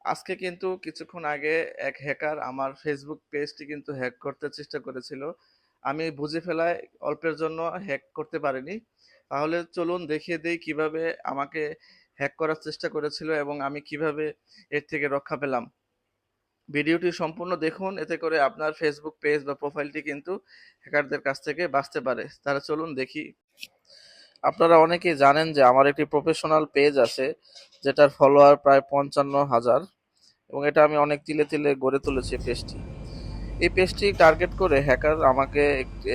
আজকে কিন্তু কিছুক্ষণ আগে এক হ্যাকার আমার ফেসবুক পেজটি কিন্তু হ্যাক করতে চেষ্টা করেছিল। আমি বুঝে ফেলায় অল্পের জন্য হ্যাক করতে পারিনি। তাহলে চলুন দেখিয়ে দেই কিভাবে আমাকে হ্যাক করার চেষ্টা করেছিল এবং আমি কিভাবে এর থেকে রক্ষা পেলাম। ভিডিওটি সম্পূর্ণ দেখুন, এতে করে আপনার ফেসবুক পেজ বা প্রোফাইলটি কিন্তু হ্যাকারদের কাছ থেকে বাঁচতে পারে। তাহলে চলুন দেখি। আপনারা অনেকেই জানেন যে আমার একটি প্রফেশনাল পেজ আছে, যেটার ফলোয়ার প্রায় 55,000 এবং এটা আমি অনেক তিলে তিলে গড়ে তুলেছি পেজটি। এই পেজটি টার্গেট করে হ্যাকার আমাকে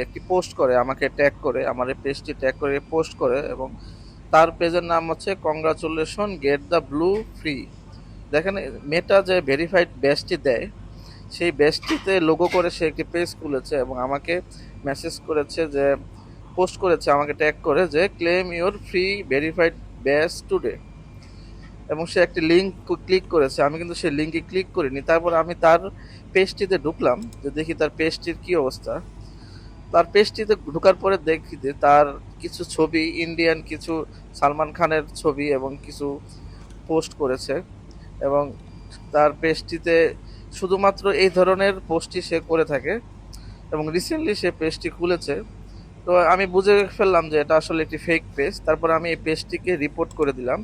একটি পোস্ট করে, আমাকে ট্যাগ করে, আমার এই পেজটি ট্যাগ করে পোস্ট করে এবং তার পেজের নাম হচ্ছে congratulation get the blue free. দেখেন, মেটা যে ভেরিফাইড ব্যাজটি দেয়, সেই ব্যাজটিতে লোগো করে সে একটি পেজ খুলেছে এবং আমাকে মেসেজ করেছে যে, পোস্ট করেছে আমাকে ট্যাগ করে যে claim your free verified badge today, এবং সে একটি লিঙ্ক ক্লিক করেছে। আমি কিন্তু সেই লিঙ্কে ক্লিক করিনি। তারপর আমি তার পেজটিতে ঢুকলাম যে দেখি তার পেজটির কি অবস্থা। তার পেজটিতে ঢোকার পরে দেখি যে তার কিছু ছবি, ইন্ডিয়ান কিছু সালমান খানের ছবি এবং কিছু পোস্ট করেছে, এবং তার পেজটিতে শুধুমাত্র এই ধরনের পোস্টই সে করে থাকে এবং রিসেন্টলি সে পেজটি খুলেছে। তো আমি বুঝে ফেললাম যে এটা আসলে একটি ফেক পেজ। তারপর আমি এই পেজটিকে রিপোর্ট করে দিলাম।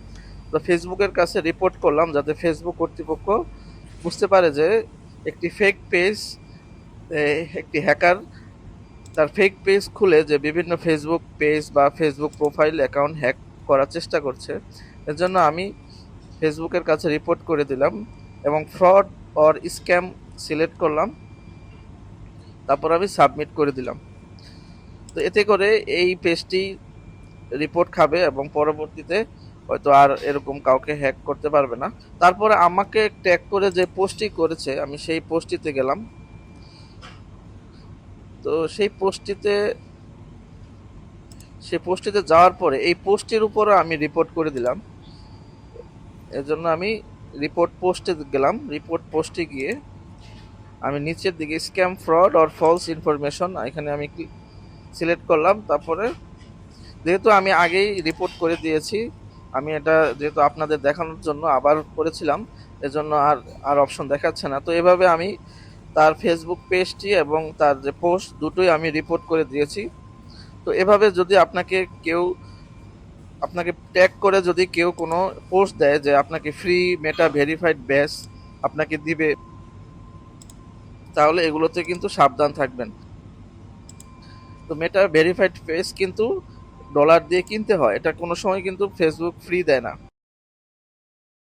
তো ফেসবুকের কাছে রিপোর্ট করলাম যাতে ফেসবুক কর্তৃপক্ষ বুঝতে পারে যে একটি ফেক পেজ, একটি হ্যাকার তার ফেক পেজ খুলে যে বিভিন্ন ফেসবুক পেজ বা ফেসবুক প্রোফাইল অ্যাকাউন্ট হ্যাক করার চেষ্টা করছে। এর জন্য আমি ফেসবুকের কাছে রিপোর্ট করে দিলাম এবং ফ্রড অর স্ক্যাম সিলেক্ট করলাম। তারপর আমি সাবমিট করে দিলাম। তো এতে করে এই পেজটি রিপোর্ট খাবে এবং পরবর্তীতে হয়তো আর এরকম কাউকে হ্যাক করতে পারবে না। তারপরে আমাকে ট্যাগ করে যে পোস্টটি করেছে, আমি সেই পোস্টটিতে গেলাম। তো সেই পোস্টটিতে যাওয়ার পরে এই পোস্টের উপরও আমি রিপোর্ট করে দিলাম। এর জন্য আমি রিপোর্ট পোস্টে গেলাম। রিপোর্ট পোস্টে গিয়ে আমি নিচের দিকে scam, fraud or false information, এখানে আমি সিলেক্ট করলাম। তারপরে যেহেতু আমি আগেই রিপোর্ট করে দিয়েছি, আমি এটা যেহেতু আপনাদের দেখানোর জন্য আবার করেছিলাম, এজন্য আর আর অপশন দেখাচ্ছে না। তো এভাবে আমি তার ফেসবুক পেজটি এবং তার যে পোস্ট দুটোই আমি রিপোর্ট করে দিয়েছি। তো এভাবে যদি আপনাকে ট্যাগ করে যদি কেউ কোনো পোস্ট দেয় যে আপনাকে ফ্রি মেটা ভেরিফাইড ব্যাজ আপনাকে দিবে, তাহলে এগুলোতে কিন্তু সাবধান থাকবেন। তো মেটা ভেরিফাইড পেজ কিন্তু ডলার দিয়ে কিনতে হয়, এটা কোনো সময় কিন্তু ফেসবুক ফ্রি দেয় না।